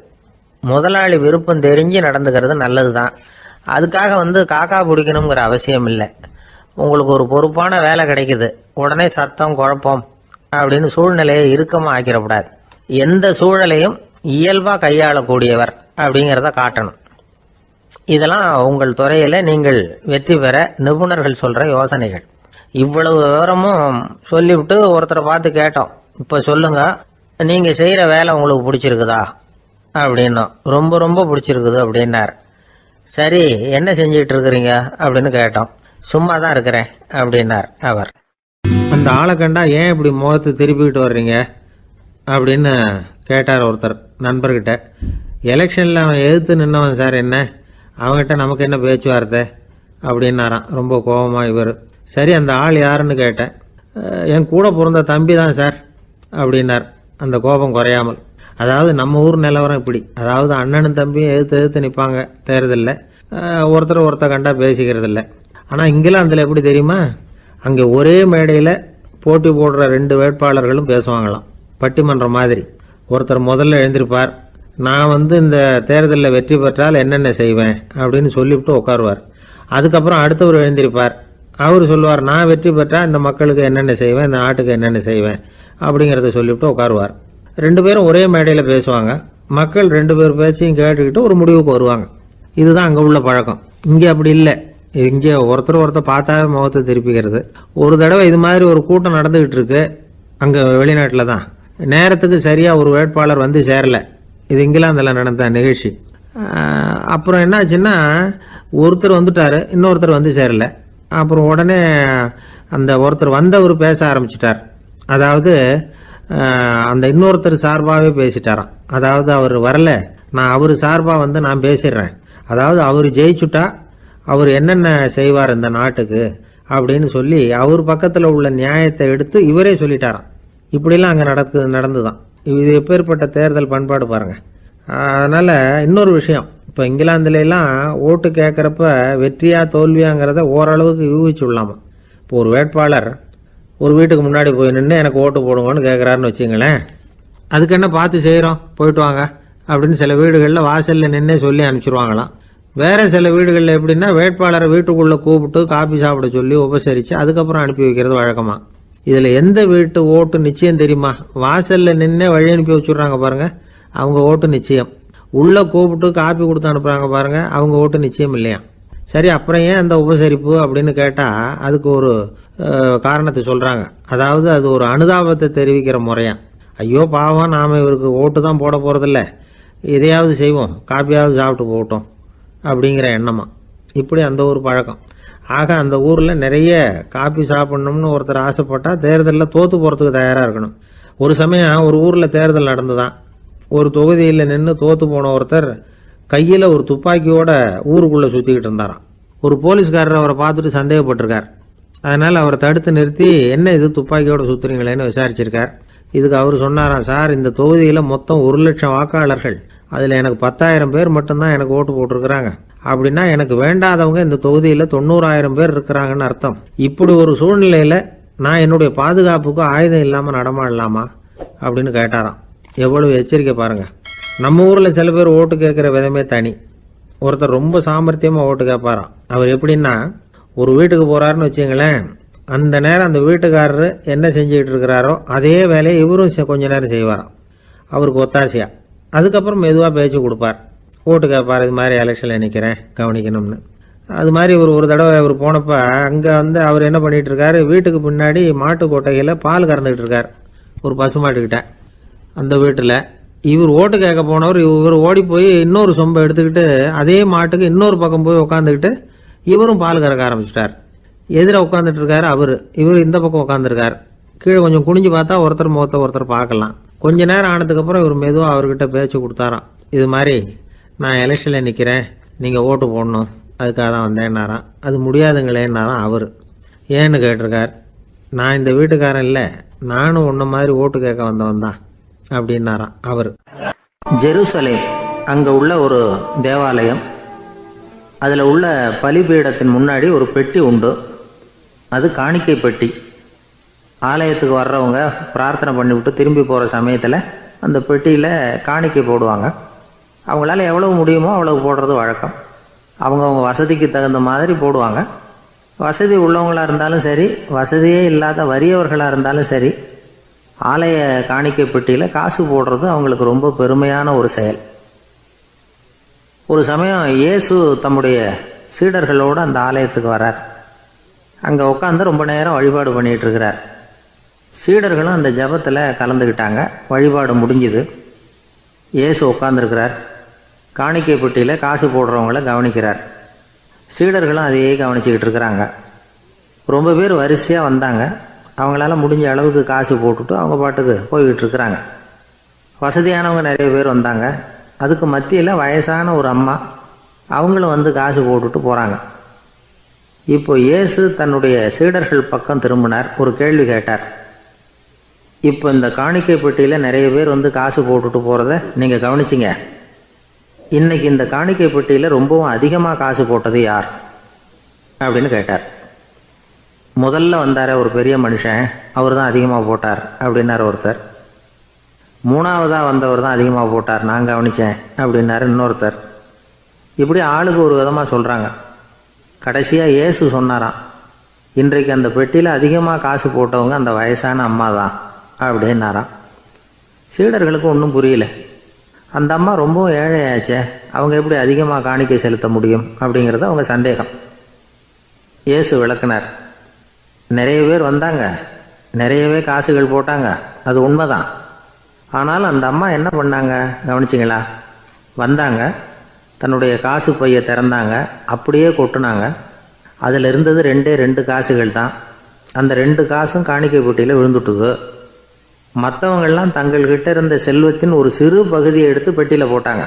முதலாளி விருப்பம் தெரிஞ்சு நடந்துக்கிறது நல்லது தான். அதுக்காக காக்கா பிடிக்கணுங்கிற அவசியம் இல்லை. உங்களுக்கு ஒரு பொறுப்பான வேலை கிடைக்குது, உடனே சத்தம் குழப்பம் அப்படின்னு சூழ்நிலையை இறுக்கமாக ஆக்கிடக்கூடாது. எந்த சூழலையும் இயல்பாக கையாளக்கூடியவர் அப்படிங்கிறத காட்டணும். இதெல்லாம் உங்கள் துறையில் நீங்கள் வெற்றி பெற நிபுணர்கள் சொல்கிற யோசனைகள். இவ்வளவு விவரமும் சொல்லிவிட்டு ஒருத்தரை பார்த்து கேட்டோம், இப்போ சொல்லுங்க, நீங்கள் செய்கிற வேலை உங்களுக்கு பிடிச்சிருக்குதா அப்படின்னோம். ரொம்ப ரொம்ப பிடிச்சிருக்குது அப்படின்னார். சரி, என்ன செஞ்சிட்டு இருக்கிறீங்க அப்படின்னு கேட்டோம். சும்மா தான் இருக்கிறேன் அப்படின்னார் அவர். அந்த ஆளை கண்டா ஏன் இப்படி முகத்தை திருப்பிக்கிட்டு வர்றீங்க அப்படின்னு கேட்டார் ஒருத்தர் நண்பர்கிட்ட. எலெக்ஷனில் அவன் எதிர்த்து நின்னவன் சார், என்ன அவங்ககிட்ட நமக்கு என்ன பேச்சுவார்த்தை அப்படின்னாரான் ரொம்ப கோபமாக இவர். சரி, அந்த ஆள் யாருன்னு கேட்டேன். என் கூட பிறந்த தம்பி தான் சார் அப்படின்னார் அந்த கோபம் குறையாமல். அதாவது நம்ம ஊர் நிலவரம் இப்படி, அதாவது அண்ணனும் தம்பியும் எதிர்த்து நிற்பாங்க தேர்தலில், ஒருத்தர் கண்டா பேசிக்கிறது இல்லை. ஆனால் இங்கிலாந்தில் எப்படி தெரியுமா, அங்கே ஒரே மேடையில் போட்டி போடுற 2 வேட்பாளர்களும் பேசுவாங்களாம், பட்டிமன்றம் மாதிரி. ஒருத்தர் முதல்ல எழுந்திருப்பார், நான் இந்த தேர்தலில் வெற்றி பெற்றால் என்னென்ன செய்வேன் அப்படின்னு சொல்லிவிட்டு உட்காருவார். அதுக்கப்புறம் அடுத்தவர் எழுந்திருப்பார், அவர் சொல்லுவார், நான் வெற்றி பெற்றால் இந்த மக்களுக்கு என்னென்ன செய்வேன், இந்த நாட்டுக்கு என்னென்ன செய்வேன் அப்படிங்கிறத சொல்லிவிட்டு உட்காருவார். 2 பேரும் ஒரே மேடையில் பேசுவாங்க. மக்கள் 2 பேர் பேச்சையும் கேட்டுக்கிட்டு ஒரு முடிவுக்கு வருவாங்க. இதுதான் அங்கே உள்ள பழக்கம். இங்கே அப்படி இல்லை. இங்கே ஒருத்தர் பார்த்தாவே முகத்தை திருப்பிக்கிறது. ஒரு தடவை இது மாதிரி ஒரு கூட்டம் நடந்துகிட்டு இருக்கு அங்கே வெளிநாட்டில் தான். நேரத்துக்கு சரியாக ஒரு வேட்பாளர் வந்து சேரலை. இது இங்கிலாந்தில் நடந்த நிகழ்ச்சி. அப்புறம் என்னாச்சுன்னா, ஒருத்தர் வந்துட்டார், இன்னொருத்தர் வந்து சேரலை. அப்புறம் உடனே அந்த ஒருத்தர் வந்தவர் பேச ஆரம்பிச்சிட்டார். அதாவது அந்த இன்னொருத்தர் சார்பாகவே பேசிட்டாராம். அதாவது அவர் வரல, நான் அவர் சார்பாக நான் பேசிடுறேன். அதாவது அவர் ஜெயிச்சுட்டா அவர் என்னென்ன செய்வார் இந்த நாட்டுக்கு அப்படின்னு சொல்லி அவர் பக்கத்தில் உள்ள நியாயத்தை எடுத்து இவரே சொல்லிட்டாராம். இப்படிலாம் அங்கே நடந்துதான். இது எப்பேற்பட்ட தேர்தல் பண்பாடு பாருங்க. அதனால இன்னொரு விஷயம், இப்போ இங்கிலாந்துலாம் ஓட்டு கேட்குறப்ப வெற்றியா தோல்வியாங்கிறத ஓரளவுக்கு யூகிச்சுடலாமா. இப்போ ஒரு வேட்பாளர் ஒரு வீட்டுக்கு முன்னாடி போய் நின்று எனக்கு ஓட்டு போடுங்கன்னு கேட்குறாருன்னு வச்சுங்களேன், அதுக்கு என்ன பார்த்து செய்கிறோம், போயிட்டு வாங்க அப்படின்னு சில வீடுகளில் வாசலில் நின்று சொல்லி அனுப்பிச்சிருவாங்களாம். வேற சில வீடுகளில் எப்படின்னா, வேட்பாளரை வீட்டுக்குள்ளே கூப்பிட்டு காபி சாப்பிட சொல்லி உபசரித்து அதுக்கப்புறம் அனுப்பி வைக்கிறது வழக்கமாக. இதில் எந்த வீட்டு ஓட்டு நிச்சயம் தெரியுமா? வாசலில் நின்று வழி அனுப்பி வச்சுடுறாங்க பாருங்க, அவங்க ஓட்டு நிச்சயம். உள்ளே கூப்பிட்டு காப்பி கொடுத்து அனுப்புகிறாங்க பாருங்க, அவங்க ஓட்டு நிச்சயம் இல்லையா. சரி, அப்புறம் ஏன் அந்த உபசரிப்பு அப்படின்னு கேட்டால் அதுக்கு ஒரு காரணத்தை சொல்கிறாங்க. அதாவது அது ஒரு அனுதாபத்தை தெரிவிக்கிற முறையா. ஐயோ பாவம், நாம் இவருக்கு ஓட்டு தான் போட போகிறதில்ல, எதையாவது செய்வோம், காப்பியாவது சாப்பிட்டு போகட்டும் அப்படிங்கிற எண்ணமா. இப்படி அந்த ஒரு பழக்கம். ஆக அந்த ஊரில் நிறைய காப்பி சாப்பிட்ணும்னு ஒருத்தர் ஆசைப்பட்டால் தேர்தலில் தோற்று போகிறதுக்கு தயாராக இருக்கணும். ஒரு சமயம் ஒரு ஊரில் தேர்தல் நடந்துதான். ஒரு தொகுதியில் நின்று தோற்று போன ஒருத்தர் கையில் ஒரு துப்பாக்கியோட ஊருக்குள்ளே சுற்றிக்கிட்டு இருந்தாராம். ஒரு போலீஸ்காரர் அவரை பார்த்துட்டு சந்தேகப்பட்டிருக்கார். அதனால் அவரை தடுத்து நிறுத்தி, என்ன இது துப்பாக்கியோட சுற்றுறீங்களேன்னு விசாரிச்சிருக்கார். இதுக்கு அவர் சொன்னாராம், சார், இந்த தொகுதியில் மொத்தம் 1,00,000 வாக்காளர்கள், அதில் எனக்கு 10,000 பேர் மட்டும்தான் எனக்கு ஓட்டு போட்டிருக்கிறாங்க. அப்படின்னா எனக்கு வேண்டாதவங்க இந்த தொகுதியில் 90,000 பேர் இருக்கிறாங்கன்னு அர்த்தம். இப்படி ஒரு சூழ்நிலையில் நான் என்னுடைய பாதுகாப்புக்கு ஆயுதம் இல்லாமல் நடமாடலாமா அப்படின்னு கேட்டாராம். எவ்வளவு எச்சரிக்கை பாருங்க. நம்ம ஊரில் சில பேர் ஓட்டு கேட்குற விதமே தனி. ஒருத்தர் ரொம்ப சாமர்த்தியமாக ஓட்டு கேட்பாராம். அவர் எப்படின்னா, ஒரு வீட்டுக்கு போகிறாருன்னு வச்சுங்களேன், அந்த நேரம் அந்த வீட்டுக்காரரு என்ன செஞ்சுக்கிட்டு இருக்கிறாரோ அதே வேலையை இவரும் கொஞ்ச நேரம் செய்வாராம், அவருக்கு ஒத்தாசையா. அதுக்கப்புறம் மெதுவாக பேச்சு கொடுப்பார், ஓட்டு கேட்பார், இது மாதிரி எலெக்ஷனில் நிற்கிறேன் கவனிக்கணும்னு. அது மாதிரி ஒரு தடவை அவர் போனப்போ அங்கே அவர் என்ன பண்ணிகிட்டு இருக்காரு, வீட்டுக்கு பின்னாடி மாட்டு கொட்டையில் பால் கறந்துக்கிட்டு இருக்கார் ஒரு பசுமாட்டுக்கிட்ட. அந்த வீட்டில் இவர் ஓட்டு கேட்க போனவர் இவர் ஓடி போய் இன்னொரு சொம்பை எடுத்துக்கிட்டு அதே மாட்டுக்கு இன்னொரு பக்கம் போய் உட்காந்துக்கிட்டு இவரும் பால் கறக்க ஆரம்பிச்சிட்டார். எதிர உட்காந்துட்டு இருக்காரு அவர், இவர் இந்த பக்கம் உட்காந்துருக்கார். கீழே கொஞ்சம் குனிஞ்சு பார்த்தா ஒருத்தர் முகத்தை ஒருத்தர் பார்க்கலாம். கொஞ்ச நேரம் ஆனதுக்கப்புறம் இவர் மெதுவாக அவர்கிட்ட பேச்சு கொடுத்தாராம். இது மாதிரி நான் எலெக்ஷனில் நிற்கிறேன், நீங்கள் ஓட்டு போடணும், அதுக்காக தான் வந்தேன்னாராம். அது முடியாதுங்களேன்னாராம் அவர். ஏன்னு கேட்டிருக்கார். நான் இந்த வீட்டுக்காரன் இல்லை, நானும் உன்ன மாதிரி ஓட்டு கேட்க வந்தவன் தான் அப்படின்னாராம் அவர். ஜெருசலேம் அங்கே உள்ள ஒரு தேவாலயம், அதில் உள்ள பலிபீடத்தின் முன்னாடி ஒரு பெட்டி உண்டு. அது காணிக்கை பெட்டி. ஆலயத்துக்கு வர்றவங்க பிரார்த்தனை பண்ணிவிட்டு திரும்பி போகிற சமயத்தில் அந்த பெட்டியில் காணிக்கை போடுவாங்க. அவங்களால எவ்வளவு முடியுமோ அவ்வளவு போடுறது வழக்கம். அவங்கவுங்க வசதிக்கு தகுந்த மாதிரி போடுவாங்க. வசதி உள்ளவங்களாக இருந்தாலும் சரி, வசதியே இல்லாத வறியவர்களாக இருந்தாலும் சரி, ஆலய காணிக்கை பெட்டியில் காசு போடுறது அவங்களுக்கு ரொம்ப பெருமையான ஒரு செயல். ஒரு சமயம் இயேசு தம்முடைய சீடர்களோடு அந்த ஆலயத்துக்கு வரார். அங்கே உட்காந்து ரொம்ப நேரம் வழிபாடு பண்ணிகிட்டு இருக்கிறார். சீடர்களும் அந்த ஜபத்தில் கலந்துக்கிட்டாங்க. வழிபாடு முடிஞ்சுது. இயேசு உட்காந்துருக்கிறார். காணிக்கை பெட்டியில் காசு போடுறவங்கள கவனிக்கிறார். சீடர்களும் அதையே கவனிச்சுக்கிட்டு இருக்கிறாங்க. ரொம்ப பேர் வரிசையாக வந்தாங்க. அவங்களால முடிஞ்ச அளவுக்கு காசு போட்டுட்டு அவங்க பாட்டுக்கு போய்கிட்டு இருக்கிறாங்க. வசதியானவங்க நிறைய பேர் வந்தாங்க. அதுக்கு மத்தியில் வயசான ஒரு அம்மா, அவங்களும் வந்து காசு போட்டுட்டு போகிறாங்க. இப்போ இயேசு தன்னுடைய சீடர்கள் பக்கம் திரும்பினார். ஒரு கேள்வி கேட்டார். இப்போ இந்த காணிக்கை பெட்டியில் நிறைய பேர் வந்து காசு போட்டுட்டு போகிறத நீங்கள் கவனிச்சிங்க. இன்னைக்கு இந்த காணிக்கை பெட்டியில் ரொம்பவும் அதிகமாக காசு போட்டது யார் அப்படின்னு கேட்டார். முதல்ல வந்தார ஒரு பெரிய மனுஷன், அவர் தான் அதிகமாக போட்டார் அப்படின்னார் ஒருத்தர். மூணாவதாக வந்தவர் தான் அதிகமாக போட்டார், நான் கவனித்தேன் அப்படின்னாரு இன்னொருத்தர். இப்படி ஆளுக்கு ஒரு விதமாக சொல்கிறாங்க. கடைசியாக இயேசு சொன்னாராம், இன்றைக்கு அந்த பெட்டியில் அதிகமாக காசு போட்டவங்க அந்த வயசான அம்மா தான் அப்படின்னாராம். சீடர்களுக்கு ஒன்றும் புரியல. அந்த அம்மா ரொம்பவும் ஏழையாச்சே, அவங்க எப்படி அதிகமாக காணிக்கை செலுத்த முடியும் அப்படிங்கிறது அவங்க சந்தேகம். இயேசு விளக்குனார். நிறைய பேர் வந்தாங்க, நிறையவே காசுகள் போட்டாங்க, அது உண்மைதான். ஆனால் அந்த அம்மா என்ன பண்ணாங்க கவனிச்சிங்களா? வந்தாங்க, தன்னுடைய காசு பையை திறந்தாங்க, அப்படியே கொட்டுனாங்க. அதில் இருந்தது ரெண்டு காசுகள் தான். அந்த 2 காசும் காணிக்கை பெட்டியில் விழுந்துட்டுது. மற்றவங்கள்லாம் தங்கள்கிட்ட இருந்த செல்வத்தின் ஒரு சிறு பகுதியை எடுத்து பெட்டியில் போட்டாங்க.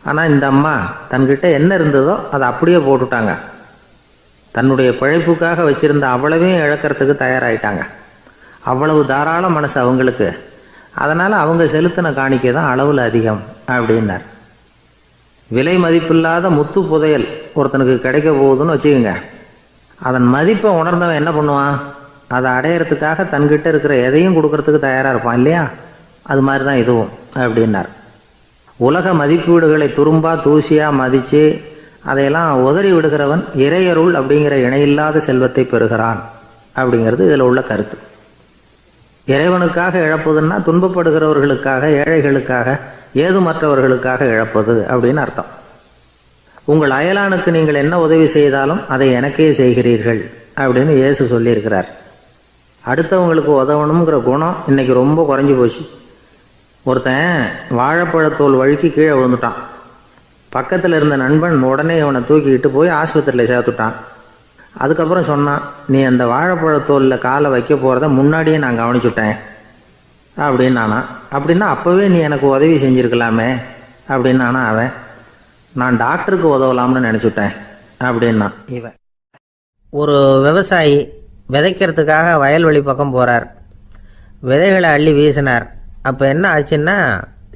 ஆனால் இந்த அம்மா தன்கிட்ட என்ன இருந்ததோ அதை அப்படியே போட்டுட்டாங்க. தன்னுடைய பிழைப்புக்காக வச்சுருந்த அவ்வளவையும் இழக்கிறதுக்கு தயாராகிட்டாங்க. அவ்வளவு தாராள மனசு அவங்களுக்கு. அதனால் அவங்க செலுத்தின காணிக்கை தான் அளவில் அதிகம் அப்படின்னார். விலை மதிப்பில்லாத முத்து புதையல் ஒருத்தனுக்கு கிடைக்க போகுதுன்னு வச்சுக்கோங்க. அதன் மதிப்பை உணர்ந்தவன் என்ன பண்ணுவான்? அதை அடையிறதுக்காக தன்கிட்ட இருக்கிற எதையும் கொடுக்கறதுக்கு தயாராக இருப்பான் இல்லையா? அது மாதிரி தான் இதுவும் அப்படின்னார். உலக மதிப்பீடுகளை துரும்பா தூசியாக மதித்து அதையெல்லாம் உதறி விடுகிறவன் இறையருள் அப்படிங்கிற இணையில்லாத செல்வத்தை பெறுகிறான் அப்படிங்கிறது இதில் உள்ள கருத்து. இறைவனுக்காக இழப்பதுன்னா துன்பப்படுகிறவர்களுக்காக, ஏழைகளுக்காக, ஏதுமற்றவர்களுக்காக இழப்பது அப்படின்னு அர்த்தம். உங்கள் அயலானுக்கு நீங்கள் என்ன உதவி செய்தாலும் அதை எனக்கே செய்கிறீர்கள் அப்படின்னு இயேசு சொல்லியிருக்கிறார். அடுத்தவங்களுக்கு உதவணுங்கிற குணம் இன்னைக்கு ரொம்ப குறைஞ்சி போச்சு. ஒருத்தன் வாழைப்பழத்தோல் வழுக்கி கீழே விழுந்துட்டான். பக்கத்தில் இருந்த நண்பன் உடனே இவனை தூக்கிக்கிட்டு போய் ஆஸ்பத்திரியில் சேர்த்துட்டான். அதுக்கப்புறம் சொன்னான், நீ அந்த வாழைப்பழத்தோலில் காலை வைக்க போகிறத முன்னாடியே நான் கவனிச்சுட்டேன் அப்படின்னானா. அப்படின்னா அப்போவே நீ எனக்கு உதவி செஞ்சுருக்கலாமே அப்படின்னானா அவன். நான் டாக்டருக்கு உதவலாம்னு நினச்சிட்டேன் அப்படின்னா இவன். ஒரு விவசாயி விதைக்கிறதுக்காக வயல்வெளி பக்கம் போகிறார். விதைகளை அள்ளி வீசினார். அப்போ என்ன ஆச்சுன்னா,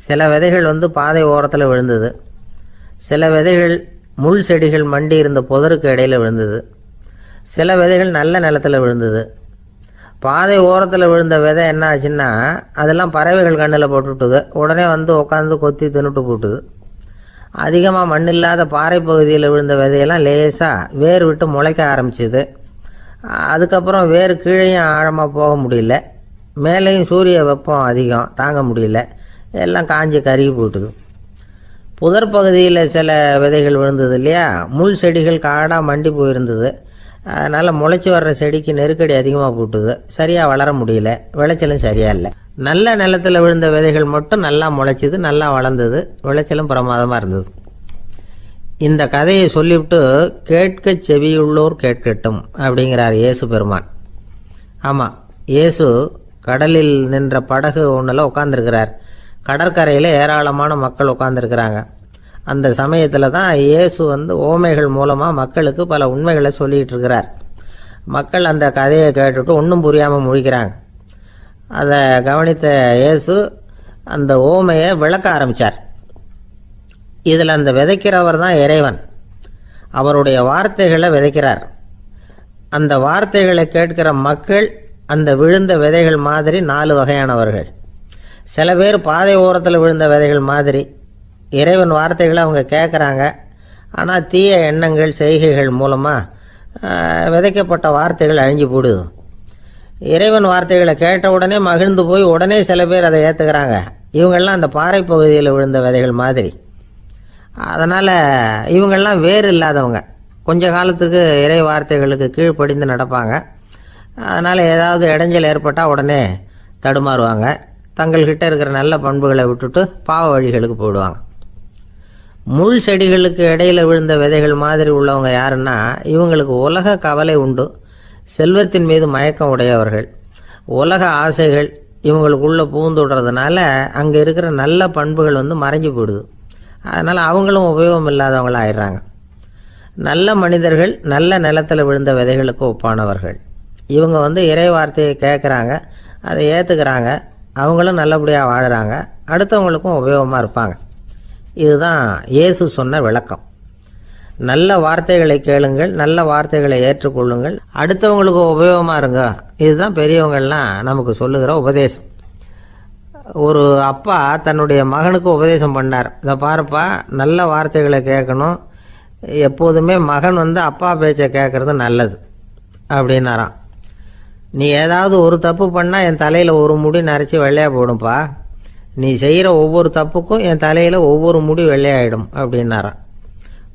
சில விதைகள் வந்து பாதை ஓரத்தில் விழுந்தது, சில விதைகள் முள் செடிகள் மண்டி இருந்த புதருக்கு இடையில் விழுந்தது, சில விதைகள் நல்ல நிலத்தில் விழுந்தது. பாதை ஓரத்தில் விழுந்த விதை என்ன ஆச்சுன்னா, அதெல்லாம் பறவைகள் கண்ணில் போட்டுவிட்டுது. உடனே வந்து உட்காந்து கொத்தி தின்னுட்டு போட்டுது. அதிகமாக மண் இல்லாத பாறை பகுதியில் விழுந்த விதையெல்லாம் லேசாக வேர் விட்டு முளைக்க ஆரம்பிச்சிது. அதுக்கப்புறம் வேர் கீழேயும் ஆழமாக போக முடியல, மேலேயும் சூரிய வெப்பம் அதிகம் தாங்க முடியல, எல்லாம் காஞ்சி கருகி போட்டுது. புதர் பகுதியில் சில விதைகள் விழுந்தது இல்லையா, முள் செடிகள் காடாக மண்டி போயிருந்தது. அதனால் முளைச்சி வர்ற செடிக்கு நெருக்கடி அதிகமாக போட்டுது, சரியாக வளர முடியல, விளைச்சலும் சரியாக இல்லை. நல்ல நிலத்தில் விழுந்த விதைகள் மட்டும் நல்லா முளைச்சிது, நல்லா வளர்ந்தது, விளைச்சலும் பிரமாதமாக இருந்தது. இந்த கதையை சொல்லிவிட்டு கேட்க செவியுள்ளோர் கேட்கட்டும் அப்படிங்கிறார் இயேசு பெருமான். ஆமாம், இயேசு கடலில் நின்ற படகு ஒன்றில் உட்காந்துருக்கிறார். கடற்கரையில் ஏராளமான மக்கள் உட்காந்துருக்கிறாங்க. அந்த சமயத்தில் தான் இயேசு வந்து ஓமைகள் மூலமாக மக்களுக்கு பல உண்மைகளை சொல்லிகிட்டு இருக்கிறார். மக்கள் அந்த கதையை கேட்டுட்டு ஒன்றும் புரியாமல் முழிக்கிறாங்க. அதை கவனித்த இயேசு அந்த ஓமையை விளக்க ஆரம்பித்தார். இதில் அந்த விதைக்கிறவர் தான் இறைவன். அவருடைய வார்த்தைகளை விதைக்கிறார். அந்த வார்த்தைகளை கேட்கிற மக்கள் அந்த விழுந்த விதைகள் மாதிரி 4 வகையானவர்கள். சில பேர் பாதை ஓரத்தில் விழுந்த விதைகள் மாதிரி இறைவன் வார்த்தைகளை அவங்க கேட்குறாங்க. ஆனால் தீய எண்ணங்கள் செய்கைகள் மூலமாக விதைக்கப்பட்ட வார்த்தைகள் அழிஞ்சு போடுது. இறைவன் வார்த்தைகளை கேட்ட உடனே மகிழ்ந்து போய் உடனே சில பேர் அதை ஏற்றுக்கிறாங்க. இவங்கெல்லாம் அந்த பாறை பகுதியில் விழுந்த விதைகள் மாதிரி. அதனால் இவங்கெல்லாம் வேறு இல்லாதவங்க, கொஞ்ச காலத்துக்கு இறை வார்த்தைகளுக்கு கீழ்ப்படிந்து நடப்பாங்க. அதனால் ஏதாவது இடைஞ்சல் ஏற்பட்டால் உடனே தடுமாறுவாங்க. தங்கள்கிட்ட இருக்கிற நல்ல பண்புகளை விட்டுட்டு பாவ வழிகளுக்கு போயிடுவாங்க. முள் செடிகளுக்கு இடையில் விழுந்த விதைகள் மாதிரி உள்ளவங்க யாருன்னா, இவங்களுக்கு உலக கவலை உண்டு, செல்வத்தின் மீது மயக்கம் உடையவர்கள், உலக ஆசைகள் இவங்களுக்குள்ள பூந்துடுறதுனால அங்கே இருக்கிற நல்ல பண்புகள் மறைஞ்சு போயிடுது. அதனால் அவங்களும் உபயோகம் இல்லாதவங்களாக ஆயிடுறாங்க. நல்ல மனிதர்கள் நல்ல நிலத்தில் விழுந்த விதைகளுக்கு ஒப்பானவர்கள். இவங்க இறை வார்த்தையை கேட்குறாங்க, அதை ஏற்றுக்கிறாங்க, அவங்களும் நல்லபடியாக வாழுறாங்க, அடுத்தவங்களுக்கும் உபயோகமாக இருப்பாங்க. இதுதான் இயேசு சொன்ன விளக்கம். நல்ல வார்த்தைகளை கேளுங்கள், நல்ல வார்த்தைகளை ஏற்றுக்கொள்ளுங்கள், அடுத்தவங்களுக்கு உபயோகமாக இருங்க. இதுதான் பெரியவங்கள்லாம் நமக்கு சொல்லுகிற உபதேசம். ஒரு அப்பா தன்னுடைய மகனுக்கு உபதேசம் பண்ணார். இதை பாருப்பா, நல்ல வார்த்தைகளை கேட்கணும், எப்போதுமே மகன் அப்பா பேச்சை கேட்கறது நல்லது அப்படின்னாராம். நீ ஏதாவது ஒரு தப்பு பண்ணால் என் தலையில் ஒரு முடி நரைச்சி வெள்ளையாக போடும்பா, நீ செய்கிற ஒவ்வொரு தப்புக்கும் என் தலையில் ஒவ்வொரு முடி வெள்ளையாயிடும் அப்படின்னாராம்.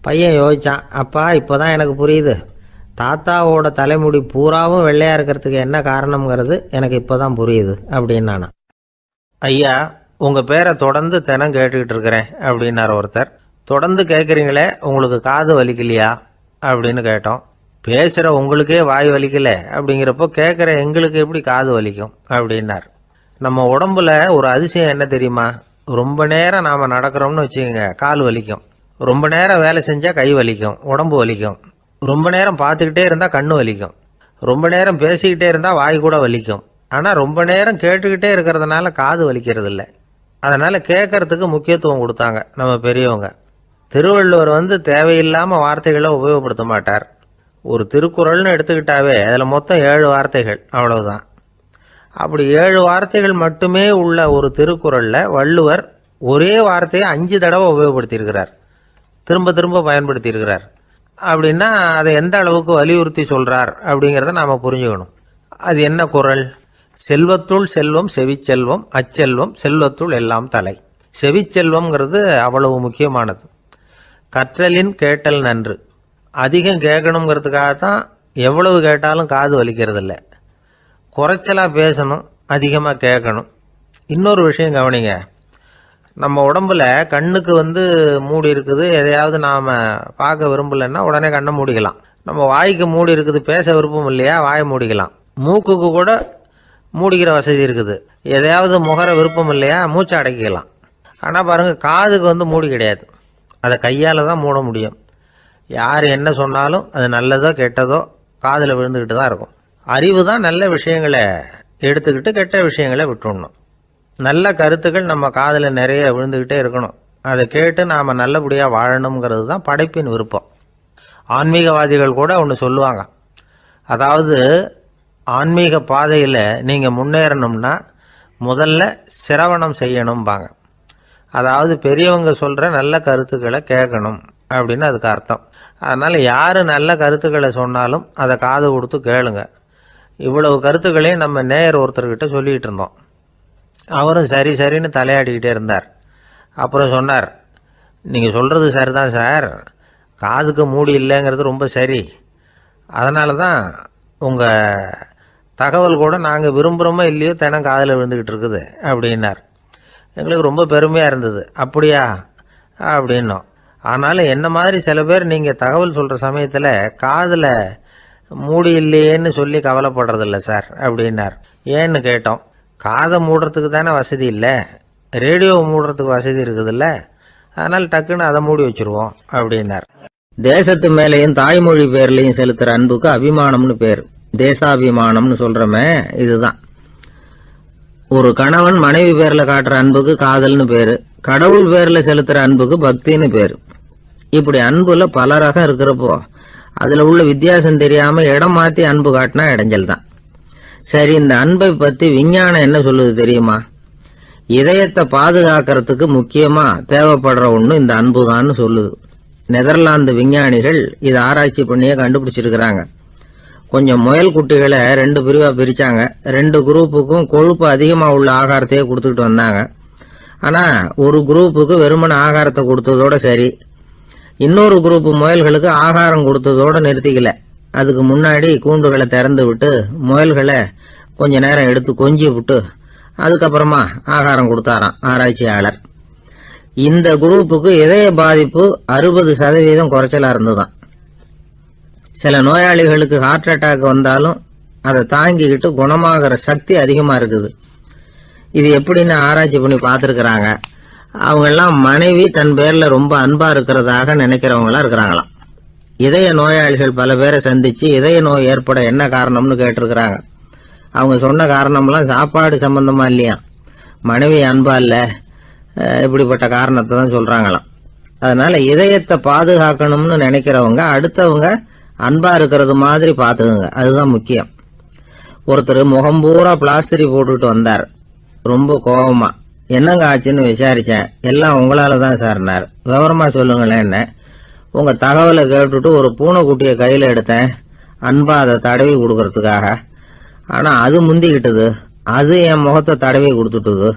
பையன் யோசிச்சான், அப்பா இப்போ தான் எனக்கு புரியுது, தாத்தாவோட தலைமுடி பூராவும் வெள்ளையாக இருக்கிறதுக்கு என்ன காரணம்ங்கிறது எனக்கு இப்போ தான் புரியுது அப்படின்னானா. ஐயா, உங்கள் பேரை தொடர்ந்து தினம் கேட்டுக்கிட்டு இருக்கிறேன் அப்படின்னார் ஒருத்தர். தொடர்ந்து கேட்குறீங்களே, உங்களுக்கு காது வலிக்கலையா அப்படின்னு கேட்டோம். பேசுகிற உங்களுக்கே வாய் வலிக்கல அப்படிங்கிறப்போ கேட்குற எங்களுக்கு எப்படி காது வலிக்கும் அப்படின்னார். நம்ம உடம்புல ஒரு அதிசயம் என்ன தெரியுமா? ரொம்ப நேரம் நாம் நடக்கிறோம்னு வச்சுக்கோங்க, கால் வலிக்கும். ரொம்ப நேரம் வேலை செஞ்சால் கை வலிக்கும், உடம்பு வலிக்கும். ரொம்ப நேரம் பார்த்துக்கிட்டே இருந்தால் கண்ணு வலிக்கும். ரொம்ப நேரம் பேசிக்கிட்டே இருந்தால் வாய் கூட வலிக்கும். ஆனால் ரொம்ப நேரம் கேட்டுக்கிட்டே இருக்கிறதுனால காது வலிக்கிறது இல்லை. அதனால் கேட்கறதுக்கு முக்கியத்துவம் கொடுத்தாங்க நம்ம பெரியவங்க. திருவள்ளுவர் தேவையில்லாமல் வார்த்தைகளை உபயோகப்படுத்த மாட்டார். ஒரு திருக்குறள்னு எடுத்துக்கிட்டாவே அதில் மொத்தம் 7 வார்த்தைகள், அவ்வளவுதான். அப்படி 7 வார்த்தைகள் மட்டுமே உள்ள ஒரு திருக்குறளில் வள்ளுவர் ஒரே வார்த்தையை 5 தடவை உபயோகப்படுத்தியிருக்கிறார், திரும்ப திரும்ப பயன்படுத்தியிருக்கிறார். அப்படின்னா அதை எந்த அளவுக்கு வலியுறுத்தி சொல்கிறார் அப்படிங்கிறத நாம் புரிஞ்சுக்கணும். அது என்ன குறள்? செல்வத்துள் செல்வம் செவிச்செல்வம், அச்செல்வம் செல்வத்துள் எல்லாம் தலை. செவிச்செல்வம்ங்கிறது அவ்வளவு முக்கியமானது. கற்றலின் கேட்டல் நன்று. அதிகம் கேட்கணுங்கிறதுக்காகத்தான் எவ்வளவு கேட்டாலும் காது வலிக்கிறது இல்லை. குறைச்சலாக பேசணும், அதிகமாக கேட்கணும். இன்னொரு விஷயம் கவனிங்க, நம்ம உடம்புல கண்ணுக்கு மூடி இருக்குது, எதையாவது நாம் பார்க்க விரும்பலைன்னா உடனே கண்ணை மூடிக்கலாம். நம்ம வாய்க்கு மூடி இருக்குது, பேச விருப்பம் இல்லையா, வாயை மூடிக்கலாம். மூக்குக்கு கூட மூடிக்கிற வசதி இருக்குது, எதையாவது முகர விருப்பம் இல்லையா, மூச்சை அடக்கிக்கலாம். ஆனால் பாருங்கள், காதுக்கு மூடி கிடையாது, அதை கையால் தான் மூட முடியும். யார் என்ன சொன்னாலும் அது நல்லதோ கெட்டதோ காதில் விழுந்துக்கிட்டு தான் இருக்கும். அறிவு தான் நல்ல விஷயங்களை எடுத்துக்கிட்டு கெட்ட விஷயங்களை விட்டுடணும். நல்ல கருத்துக்கள் நம்ம காதில் நிறைய விழுந்துக்கிட்டே இருக்கணும். அதை கேட்டு நாம் நல்லபடியாக வாழணுங்கிறது தான் படைப்பின் விருப்பம். ஆன்மீகவாதிகள் கூட ஒன்று சொல்லுவாங்க, அதாவது ஆன்மீக பாதையில் நீங்கள் முன்னேறணும்னா முதல்ல சிரவணம் செய்யணும்பாங்க. அதாவது பெரியவங்க சொல்கிற நல்ல கருத்துக்களை கேட்கணும் அப்படின்னு அதுக்கு அர்த்தம். அதனால் யார் நல்ல கருத்துக்களை சொன்னாலும் அதை காது கொடுத்து கேளுங்க. இவ்வளவு கருத்துக்களையும் நம்ம நேயர் ஒருத்தர்கிட்ட சொல்லிகிட்டு இருந்தோம். அவரும் சரி சரின்னு தலையாடிக்கிட்டே இருந்தார். அப்புறம் சொன்னார், நீங்கள் சொல்கிறது சரிதான் சார், காதுக்கு மூடி இல்லைங்கிறது ரொம்ப சரி, அதனால தான் உங்கள் தகவல் கூட நாங்கள் விரும்புகிறோமோ இல்லையோ தினம் காதில் விழுந்துக்கிட்டு இருக்குது அப்படின்னார். எங்களுக்கு ரொம்ப பெருமையாக இருந்தது. அப்படியா அப்படின்னோம். ஆனாலும் என்ன மாதிரி சில பேர் நீங்கள் தகவல் சொல்கிற சமயத்தில் காதில் மூடி இல்லையேன்னு சொல்லி கவலைப்படுறதில்ல சார் அப்படின்னார். ஏன்னு கேட்டோம். காதை மூடுறதுக்கு தானே வசதி இல்லை, ரேடியோவை மூடுறதுக்கு வசதி இருக்குதுல்ல, அதனால் டக்குன்னு அதை மூடி வச்சுருவோம் அப்படின்னார். தேசத்து மேலேயும் தாய்மொழி பேர்லையும் செலுத்துகிற அன்புக்கு அபிமானம்னு பேர். தேசாபிமானம்னு சொல்கிறோமே, இதுதான். ஒரு கணவன் மனைவி பேரில் காட்டுற அன்புக்கு காதல்னு பேர். கடவுள் பேரில் செலுத்துகிற அன்புக்கு பக்தின்னு பேர். இப்படி அன்புல பல ரகம் இருக்கிறப்போ அதில் உள்ள வித்தியாசம் தெரியாமல் இடம் மாற்றி அன்பு காட்டினா இடைஞ்சல் தான். சரி, இந்த அன்பை பற்றி விஞ்ஞானம் என்ன சொல்லுது தெரியுமா? இதயத்தை பாதுகாக்கிறதுக்கு முக்கியமாக தேவைப்படுற ஒன்று இந்த அன்பு தான் சொல்லுது. நெதர்லாந்து விஞ்ஞானிகள் இதை ஆராய்ச்சி பண்ணியே கண்டுபிடிச்சிருக்கிறாங்க. கொஞ்சம் முயல் குட்டிகளை 2 பிரிவாக பிரித்தாங்க. 2 குரூப்புக்கும் கொழுப்பு அதிகமாக உள்ள ஆகாரத்தையே கொடுத்துக்கிட்டு வந்தாங்க. ஆனால் ஒரு குரூப்புக்கு வெறுமன ஆகாரத்தை கொடுத்ததோட சரி, இன்னொரு குரூப்பு முயல்களுக்கு ஆகாரம் கொடுத்ததோடு நிறுத்திக்கல. அதுக்கு முன்னாடி கூண்டுகளை திறந்து விட்டு முயல்களை கொஞ்ச நேரம் எடுத்து கொஞ்சி விட்டு அதுக்கப்புறமா ஆகாரம் கொடுத்தாராம் ஆராய்ச்சியாளர். இந்த குரூப்புக்கு இதய பாதிப்பு 60% குறைச்சலா இருந்துதான். சில நோயாளிகளுக்கு ஹார்ட் அட்டாக் வந்தாலும் அதை தாங்கிக்கிட்டு குணமாகிற சக்தி அதிகமா இருக்குது. இது எப்படின்னு ஆராய்ச்சி பண்ணி பார்த்துருக்குறாங்க. அவங்க எல்லாம் மனைவி தன் பேர்ல ரொம்ப அன்பா இருக்கிறதாக நினைக்கிறவங்களா இருக்கிறாங்களாம். இதய நோயாளிகள் பல பேரை சந்திச்சு இதய நோய் ஏற்பட என்ன காரணம்னு கேட்டிருக்கிறாங்க. அவங்க சொன்ன காரணம்லாம் சாப்பாடு சம்பந்தமா இல்லையா, மனைவி அன்பா இல்ல, இப்படிப்பட்ட காரணத்தை தான் சொல்றாங்களாம். அதனால இதயத்தை பாதுகாக்கணும்னு நினைக்கிறவங்க அடுத்தவங்க அன்பா இருக்கிறது மாதிரி பாத்துக்குங்க, அதுதான் முக்கியம். ஒருத்தர் முகம் பூரா பிளாஸ்டரி போட்டுட்டு வந்தார், ரொம்ப கோபமா. என்னங்க ஆச்சுன்னு விசாரிச்சேன். எல்லாம் உங்களால தான் சார்னார். விவரமா சொல்லுங்களேன். என்ன உங்க தகவலை கேட்டுட்டு ஒரு பூனைக்குட்டியை கையில எடுத்தேன், அன்பா அதை தடவி கொடுக்கறதுக்காக. ஆனா அது முந்திக்கிட்டது, அது என் முகத்தை தடவி கொடுத்துட்டுது.